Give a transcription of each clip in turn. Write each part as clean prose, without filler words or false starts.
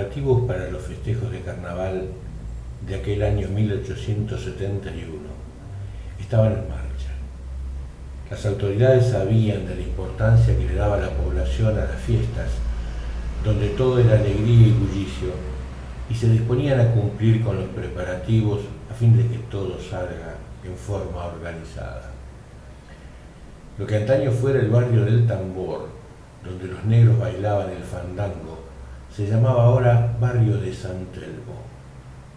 preparativos para los festejos de carnaval de aquel año 1871 estaban en marcha. Las autoridades sabían de la importancia que le daba la población a las fiestas, donde todo era alegría y bullicio, y se disponían a cumplir con los preparativos a fin de que todo salga en forma organizada. Lo que antaño fuera el barrio del Tambor, donde los negros bailaban el fandango, se llamaba ahora barrio de San Telmo,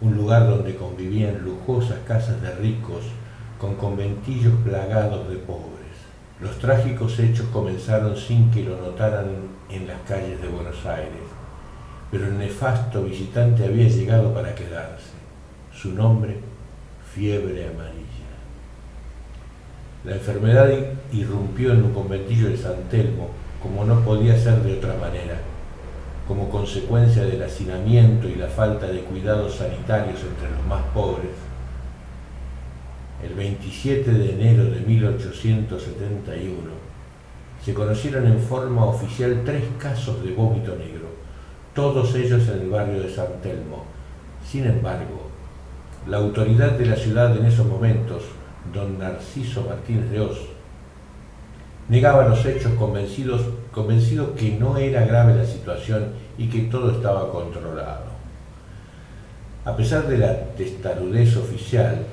un lugar donde convivían lujosas casas de ricos con conventillos plagados de pobres. Los trágicos hechos comenzaron sin que lo notaran en las calles de Buenos Aires, pero el nefasto visitante había llegado para quedarse. Su nombre, fiebre amarilla. La enfermedad irrumpió en un conventillo de San Telmo, como no podía ser de otra manera, como consecuencia del hacinamiento y la falta de cuidados sanitarios entre los más pobres. El 27 de enero de 1871 se conocieron en forma oficial 3 casos de vómito negro, todos ellos en el barrio de San Telmo. Sin embargo, la autoridad de la ciudad en esos momentos, don Narciso Martínez de Oz, negaba los hechos convencido que no era grave la situación y que todo estaba controlado. A pesar de la testarudez oficial,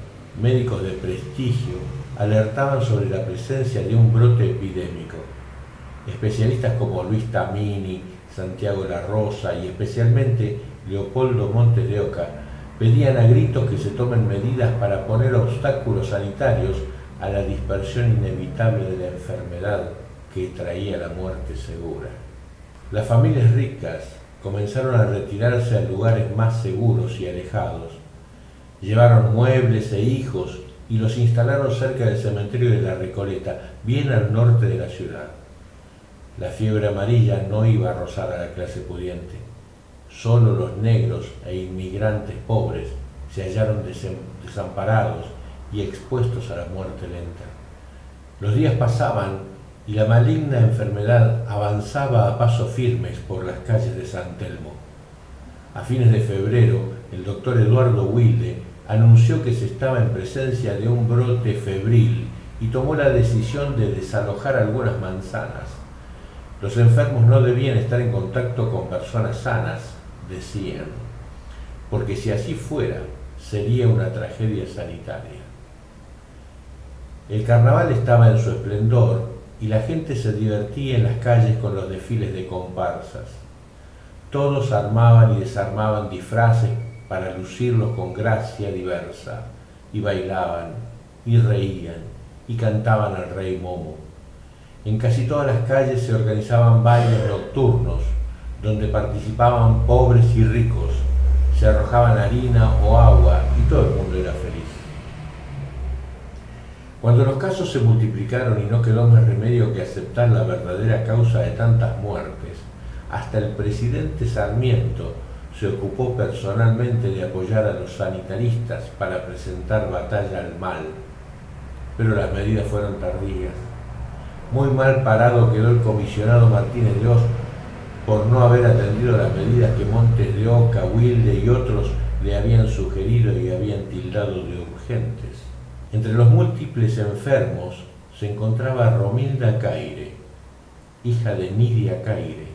médicos de prestigio alertaban sobre la presencia de un brote epidémico. Especialistas como Luis Tamini, Santiago La Rosa y especialmente Leopoldo Montes de Oca pedían a gritos que se tomen medidas para poner obstáculos sanitarios a la dispersión inevitable de la enfermedad que traía la muerte segura. Las familias ricas comenzaron a retirarse a lugares más seguros y alejados. Llevaron muebles e hijos y los instalaron cerca del cementerio de la Recoleta, bien al norte de la ciudad. La fiebre amarilla no iba a rozar a la clase pudiente. Solo los negros e inmigrantes pobres se hallaron desamparados y expuestos a la muerte lenta. Los días pasaban y la maligna enfermedad avanzaba a pasos firmes por las calles de San Telmo. A fines de febrero, el doctor Eduardo Wilde anunció que se estaba en presencia de un brote febril y tomó la decisión de desalojar algunas manzanas. Los enfermos no debían estar en contacto con personas sanas, decían, porque si así fuera, sería una tragedia sanitaria. El carnaval estaba en su esplendor y la gente se divertía en las calles con los desfiles de comparsas. Todos armaban y desarmaban disfraces para lucirlos con gracia diversa, y bailaban, y reían, y cantaban al rey Momo. En casi todas las calles se organizaban bailes nocturnos, donde participaban pobres y ricos, se arrojaban harina o agua, y todo el mundo era feliz. Cuando los casos se multiplicaron y no quedó más remedio que aceptar la verdadera causa de tantas muertes, hasta el presidente Sarmiento se ocupó personalmente de apoyar a los sanitaristas para presentar batalla al mal. Pero las medidas fueron tardías. Muy mal parado quedó el comisionado Martínez de Oz por no haber atendido las medidas que Montes de Oca, Wilde y otros le habían sugerido y habían tildado de urgentes. Entre los múltiples enfermos se encontraba Romilda Caire, hija de Nidia Caire,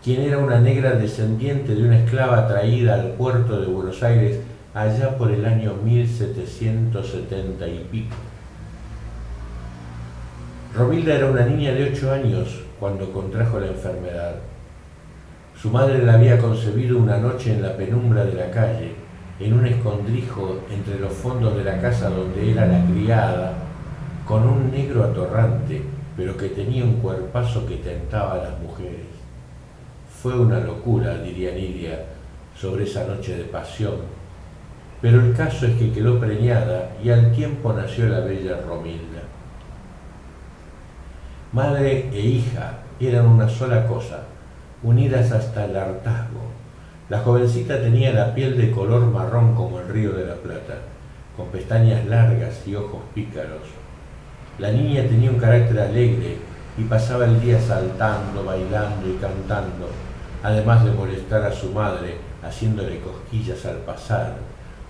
quien era una negra descendiente de una esclava traída al puerto de Buenos Aires allá por el año 1770 y pico. Romilda era una niña de 8 años cuando contrajo la enfermedad. Su madre la había concebido una noche en la penumbra de la calle, en un escondrijo entre los fondos de la casa donde era la criada, con un negro atorrante, pero que tenía un cuerpazo que tentaba a las mujeres. Fue una locura, diría Nidia, sobre esa noche de pasión, pero el caso es que quedó preñada y al tiempo nació la bella Romilda. Madre e hija eran una sola cosa, unidas hasta el hartazgo. La jovencita tenía la piel de color marrón como el río de la Plata, con pestañas largas y ojos pícaros. La niña tenía un carácter alegre y pasaba el día saltando, bailando y cantando. además de molestar a su madre haciéndole cosquillas al pasar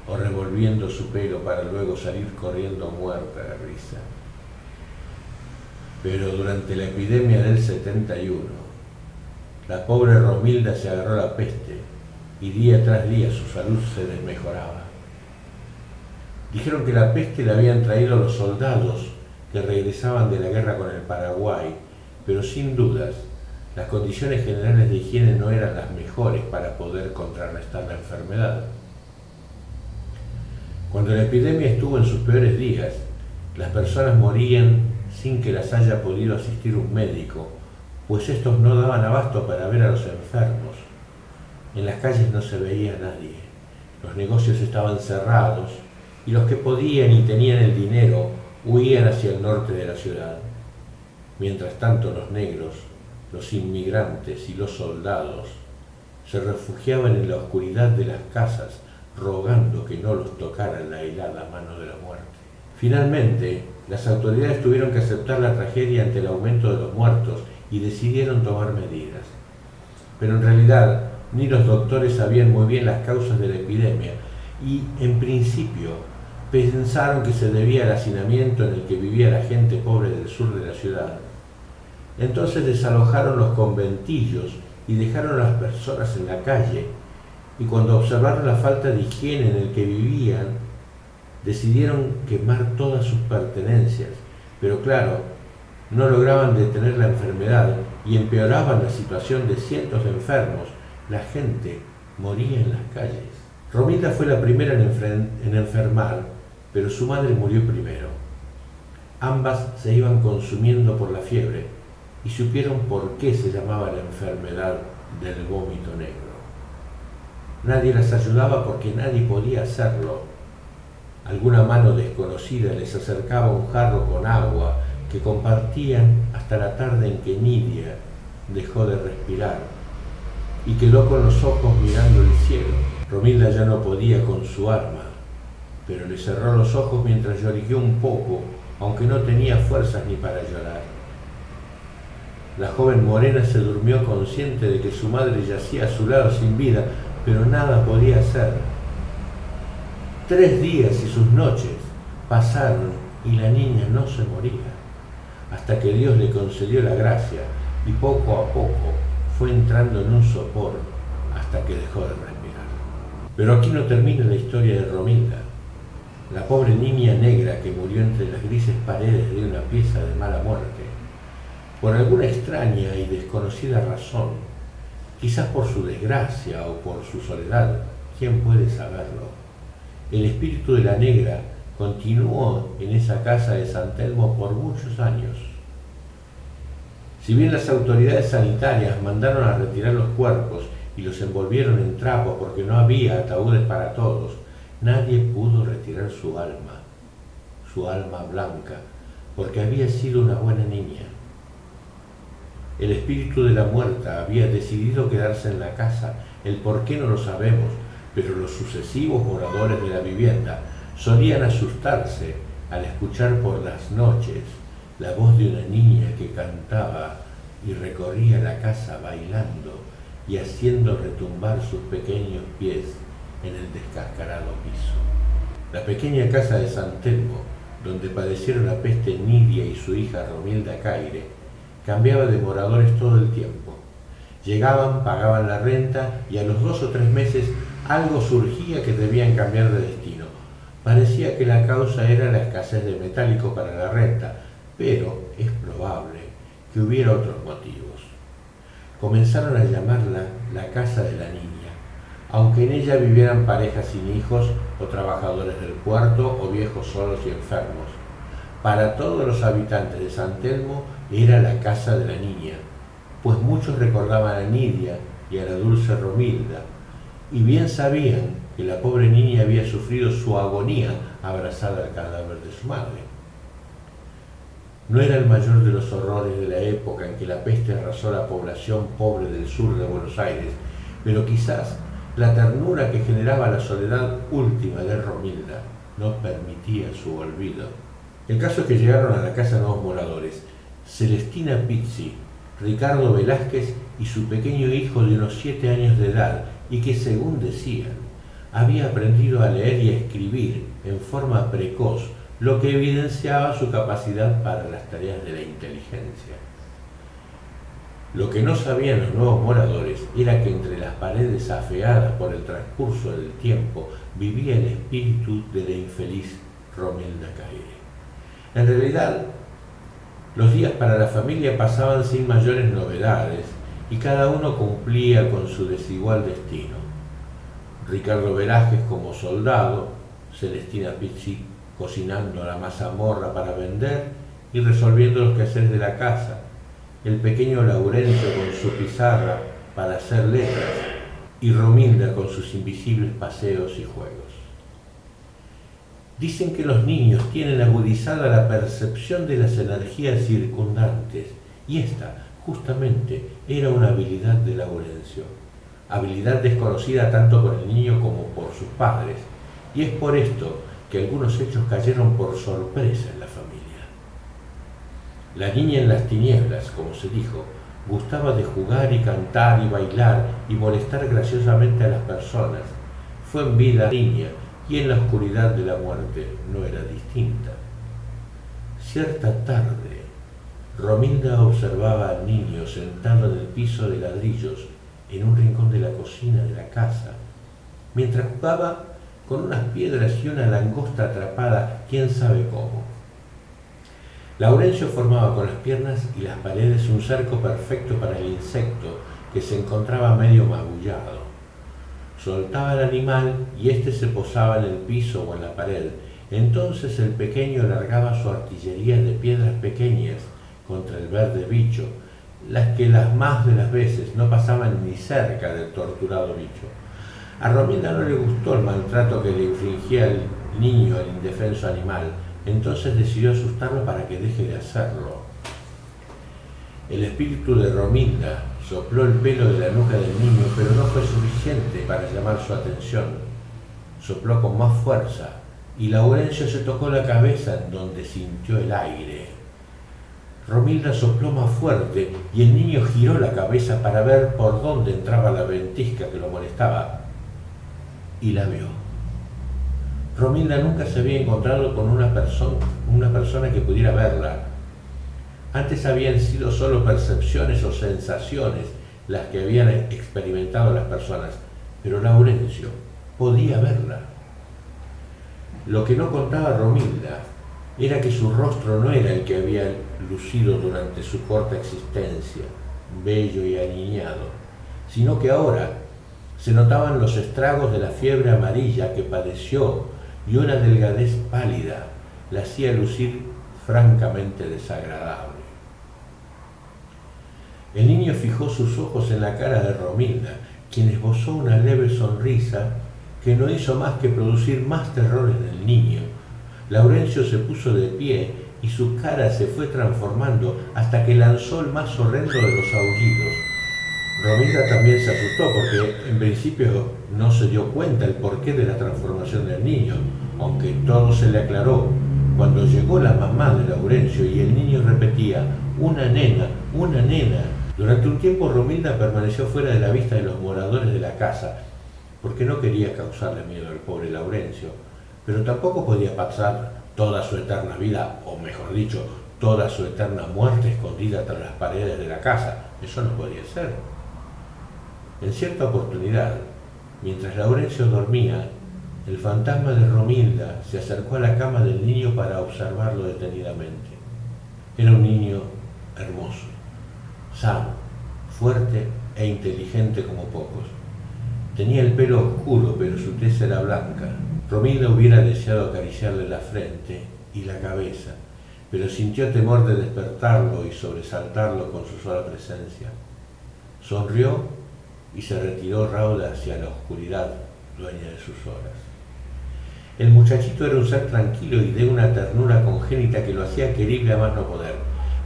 o revolviendo su pelo para luego salir corriendo muerta de risa. Pero durante la epidemia del 71, la pobre Romilda se agarró la peste y día tras día su salud se desmejoraba. Dijeron que la peste la habían traído los soldados que regresaban de la guerra con el Paraguay, pero sin dudas las condiciones generales de higiene no eran las mejores para poder contrarrestar la enfermedad. Cuando la epidemia estuvo en sus peores días, las personas morían sin que las haya podido asistir un médico, pues estos no daban abasto para ver a los enfermos. En las calles no se veía a nadie, los negocios estaban cerrados y los que podían y tenían el dinero huían hacia el norte de la ciudad. Mientras tanto los negros, los inmigrantes y los soldados se refugiaban en la oscuridad de las casas, rogando que no los tocara la helada mano de la muerte. Finalmente, las autoridades tuvieron que aceptar la tragedia ante el aumento de los muertos y decidieron tomar medidas. Pero en realidad, ni los doctores sabían muy bien las causas de la epidemia y, en principio, pensaron que se debía al hacinamiento en el que vivía la gente pobre del sur de la ciudad. Entonces desalojaron los conventillos y dejaron a las personas en la calle, y cuando observaron la falta de higiene en el que vivían, decidieron quemar todas sus pertenencias, pero claro, no lograban detener la enfermedad y empeoraban la situación de cientos de enfermos. La gente moría en las calles. Romilda fue la primera en enfermar, pero su madre murió primero. Ambas se iban consumiendo por la fiebre y supieron por qué se llamaba la enfermedad del vómito negro. Nadie las ayudaba porque nadie podía hacerlo. Alguna mano desconocida les acercaba un jarro con agua que compartían hasta la tarde en que Nidia dejó de respirar y quedó con los ojos mirando el cielo. Romilda ya no podía con su arma, pero le cerró los ojos mientras lloriqueó un poco, aunque no tenía fuerzas ni para llorar. La joven morena se durmió consciente de que su madre yacía a su lado sin vida, pero nada podía hacer. 3 días y sus noches pasaron y la niña no se moría, hasta que Dios le concedió la gracia y poco a poco fue entrando en un sopor hasta que dejó de respirar. Pero aquí no termina la historia de Romilda, la pobre niña negra que murió entre las grises paredes de una pieza de mala muerte. Por alguna extraña y desconocida razón, quizás por su desgracia o por su soledad, ¿quién puede saberlo? El espíritu de la negra continuó en esa casa de San Telmo por muchos años. Si bien las autoridades sanitarias mandaron a retirar los cuerpos y los envolvieron en trapos porque no había ataúdes para todos, nadie pudo retirar su alma blanca, porque había sido una buena niña. El espíritu de la muerta había decidido quedarse en la casa, el por qué no lo sabemos, pero los sucesivos moradores de la vivienda solían asustarse al escuchar por las noches la voz de una niña que cantaba y recorría la casa bailando y haciendo retumbar sus pequeños pies en el descascarado piso. La pequeña casa de San Telmo, donde padecieron la peste Nidia y su hija Romilda Caire, cambiaba de moradores todo el tiempo. Llegaban, pagaban la renta y a los 2 o 3 meses algo surgía que debían cambiar de destino. Parecía que la causa era la escasez de metálico para la renta, pero es probable que hubiera otros motivos. Comenzaron a llamarla la casa de la niña, aunque en ella vivieran parejas sin hijos o trabajadores del puerto o viejos solos y enfermos. Para todos los habitantes de San Telmo era la casa de la niña, pues muchos recordaban a Nidia y a la dulce Romilda, y bien sabían que la pobre niña había sufrido su agonía abrazada al cadáver de su madre. No era el mayor de los horrores de la época en que la peste arrasó la población pobre del sur de Buenos Aires, pero quizás la ternura que generaba la soledad última de Romilda no permitía su olvido. El caso es que llegaron a la casa nuevos moradores: Celestina Pizzi, Ricardo Velázquez y su pequeño hijo de unos 7 años de edad y que, según decían, había aprendido a leer y a escribir en forma precoz, lo que evidenciaba su capacidad para las tareas de la inteligencia. Lo que no sabían los nuevos moradores era que entre las paredes afeadas por el transcurso del tiempo vivía el espíritu de la infeliz Romilda Caire. En realidad, los días para la familia pasaban sin mayores novedades y cada uno cumplía con su desigual destino. Ricardo Velázquez como soldado, Celestina Pizzi cocinando la mazamorra para vender y resolviendo los quehaceres de la casa, el pequeño Laurencio con su pizarra para hacer letras y Romilda con sus invisibles paseos y juegos. Dicen que los niños tienen agudizada la percepción de las energías circundantes y esta, justamente, era una habilidad de Laurencio, habilidad desconocida tanto por el niño como por sus padres, y es por esto que algunos hechos cayeron por sorpresa en la familia. La niña en las tinieblas, como se dijo, gustaba de jugar y cantar y bailar y molestar graciosamente a las personas. Fue en vida niña y en la oscuridad de la muerte no era distinta. Cierta tarde, Romilda observaba al niño sentado en el piso de ladrillos en un rincón de la cocina de la casa, mientras jugaba con unas piedras y una langosta atrapada, quién sabe cómo. Laurencio formaba con las piernas y las paredes un cerco perfecto para el insecto que se encontraba medio magullado. Soltaba al animal y éste se posaba en el piso o en la pared. Entonces el pequeño largaba su artillería de piedras pequeñas contra el verde bicho, las que las más de las veces no pasaban ni cerca del torturado bicho. A Romilda no le gustó el maltrato que le infligía el niño al indefenso animal, entonces decidió asustarlo para que deje de hacerlo. El espíritu de Romilda sopló el pelo de la nuca del niño, pero no fue suficiente para llamar su atención. Sopló con más fuerza y Laurencio se tocó la cabeza en donde sintió el aire. Romilda sopló más fuerte y el niño giró la cabeza para ver por dónde entraba la ventisca que lo molestaba y la vio. Romilda nunca se había encontrado con una persona que pudiera verla. Antes habían sido solo percepciones o sensaciones las que habían experimentado las personas, pero Laurencio podía verla. Lo que no contaba Romilda era que su rostro no era el que había lucido durante su corta existencia, bello y aniñado, sino que ahora se notaban los estragos de la fiebre amarilla que padeció y una delgadez pálida la hacía lucir francamente desagradable. El niño fijó sus ojos en la cara de Romilda, quien esbozó una leve sonrisa que no hizo más que producir más terror en el niño. Laurencio se puso de pie y su cara se fue transformando hasta que lanzó el más horrendo de los aullidos. Romilda también se asustó porque en principio no se dio cuenta el porqué de la transformación del niño, aunque todo se le aclaró cuando llegó la mamá de Laurencio y el niño repetía: una nena, una nena. Durante un tiempo Romilda permaneció fuera de la vista de los moradores de la casa, porque no quería causarle miedo al pobre Laurencio, pero tampoco podía pasar toda su eterna vida, o mejor dicho, toda su eterna muerte escondida tras las paredes de la casa. Eso no podía ser. En cierta oportunidad, mientras Laurencio dormía, el fantasma de Romilda se acercó a la cama del niño para observarlo detenidamente. Era un niño hermoso, sano, fuerte e inteligente como pocos. Tenía el pelo oscuro, pero su tez era blanca. Romilda hubiera deseado acariciarle la frente y la cabeza, pero sintió temor de despertarlo y sobresaltarlo con su sola presencia. Sonrió y se retiró rauda hacia la oscuridad, dueña de sus horas. El muchachito era un ser tranquilo y de una ternura congénita que lo hacía querible a más no poder.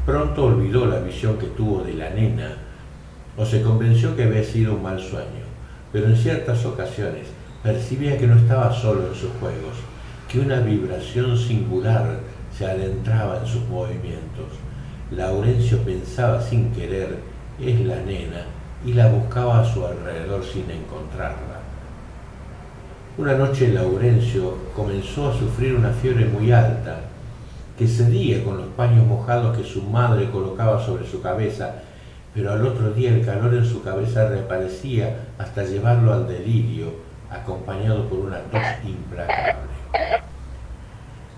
Pronto olvidó la visión que tuvo de la nena, o se convenció que había sido un mal sueño, pero en ciertas ocasiones percibía que no estaba solo en sus juegos, que una vibración singular se adentraba en sus movimientos. Laurencio pensaba sin querer: es la nena, y la buscaba a su alrededor sin encontrarla. Una noche Laurencio comenzó a sufrir una fiebre muy alta, que cedía con los paños mojados que su madre colocaba sobre su cabeza, pero al otro día el calor en su cabeza reaparecía hasta llevarlo al delirio, acompañado por una tos implacable.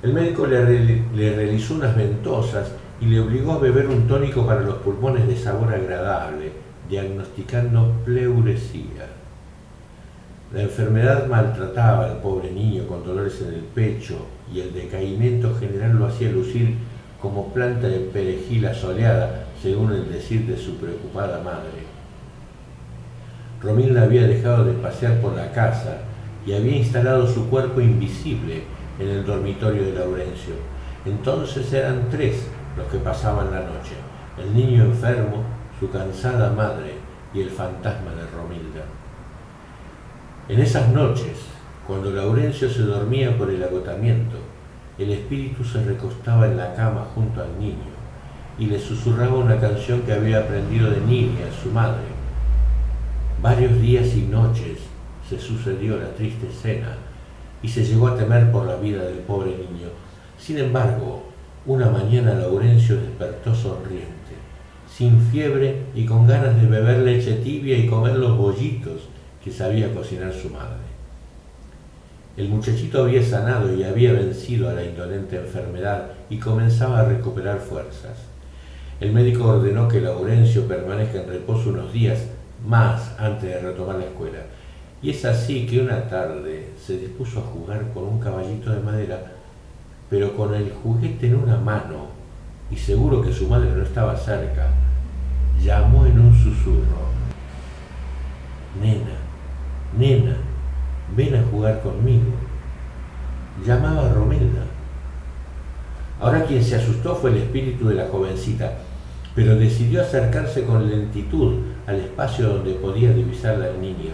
El médico le realizó unas ventosas y le obligó a beber un tónico para los pulmones de sabor agradable, diagnosticando pleuresía. La enfermedad maltrataba al pobre niño con dolores en el pecho y el decaimiento general lo hacía lucir como planta de perejil asoleada, según el decir de su preocupada madre. Romilda había dejado de pasear por la casa y había instalado su cuerpo invisible en el dormitorio de Laurencio. Entonces eran 3 los que pasaban la noche: el niño enfermo, su cansada madre y el fantasma de Romilda. En esas noches, cuando Laurencio se dormía por el agotamiento, el espíritu se recostaba en la cama junto al niño y le susurraba una canción que había aprendido de Nidia, su madre. Varios días y noches se sucedió la triste escena y se llegó a temer por la vida del pobre niño. Sin embargo, una mañana Laurencio despertó sonriente, sin fiebre y con ganas de beber leche tibia y comer los bollitos que sabía cocinar su madre. El muchachito había sanado y había vencido a la indolente enfermedad y comenzaba a recuperar fuerzas. El médico ordenó que Laurencio permanezca en reposo unos días más antes de retomar la escuela. Y es así que una tarde se dispuso a jugar con un caballito de madera, pero con el juguete en una mano, y seguro que su madre no estaba cerca, llamó en un susurro: «Nena, nena, ven a jugar conmigo». Llamaba a Romilda. Ahora quien se asustó fue el espíritu de la jovencita, pero decidió acercarse con lentitud al espacio donde podía divisarla al niño.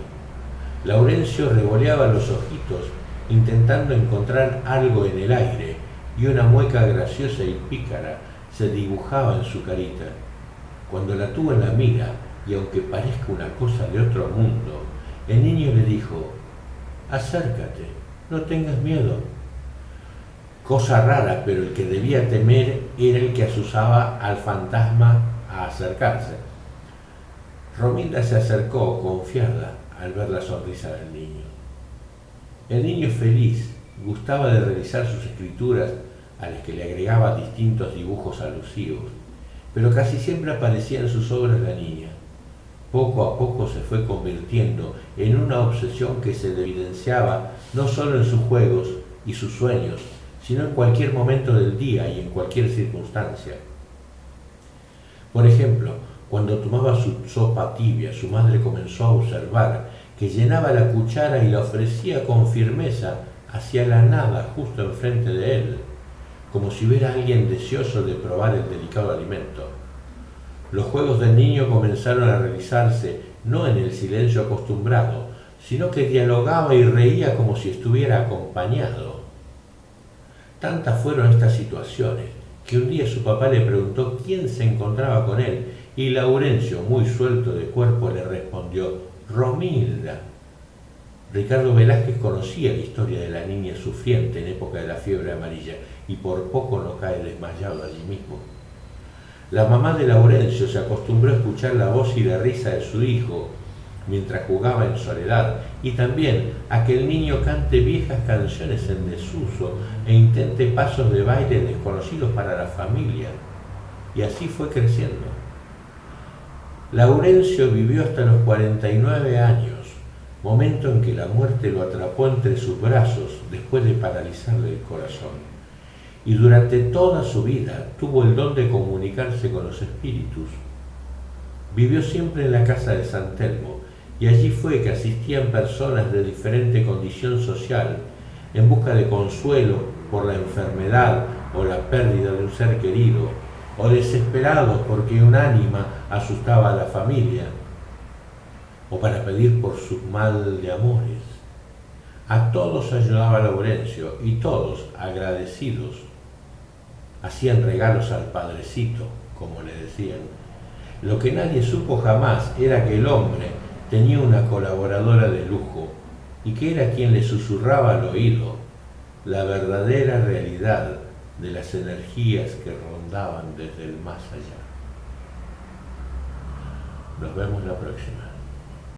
Laurencio revoleaba los ojitos intentando encontrar algo en el aire, y una mueca graciosa y pícara se dibujaba en su carita. Cuando la tuvo en la mira, y aunque parezca una cosa de otro mundo, el niño le dijo: «Acércate, no tengas miedo». Cosa rara, pero el que debía temer era el que asusaba al fantasma a acercarse. Romilda se acercó confiada al ver la sonrisa del niño. El niño feliz gustaba de realizar sus escrituras, a las que le agregaba distintos dibujos alusivos, pero casi siempre aparecía en sus obras la niña. Poco a poco se fue convirtiendo en una obsesión que se evidenciaba no solo en sus juegos y sus sueños, sino en cualquier momento del día y en cualquier circunstancia. Por ejemplo, cuando tomaba su sopa tibia, su madre comenzó a observar que llenaba la cuchara y la ofrecía con firmeza hacia la nada justo enfrente de él, como si hubiera alguien deseoso de probar el delicado alimento. Los juegos del niño comenzaron a realizarse no en el silencio acostumbrado, sino que dialogaba y reía como si estuviera acompañado. Tantas fueron estas situaciones que un día su papá le preguntó quién se encontraba con él, y Laurencio, muy suelto de cuerpo, le respondió: «Romilda». Ricardo Velázquez conocía la historia de la niña sufriente en época de la fiebre amarilla y por poco no cae desmayado allí mismo. La mamá de Laurencio se acostumbró a escuchar la voz y la risa de su hijo mientras jugaba en soledad, y también a que el niño cante viejas canciones en desuso e intente pasos de baile desconocidos para la familia. Y así fue creciendo. Laurencio vivió hasta los 49 años, momento en que la muerte lo atrapó entre sus brazos después de paralizarle el corazón. Y durante toda su vida tuvo el don de comunicarse con los espíritus. Vivió siempre en la casa de San Telmo, y allí fue que asistían personas de diferente condición social en busca de consuelo por la enfermedad o la pérdida de un ser querido, o desesperados porque un ánima asustaba a la familia, o para pedir por su mal de amores. A todos ayudaba Laurencio, y todos, agradecidos, hacían regalos al padrecito, como le decían. Lo que nadie supo jamás era que el hombre tenía una colaboradora de lujo y que era quien le susurraba al oído la verdadera realidad de las energías que rondaban desde el más allá. Nos vemos la próxima.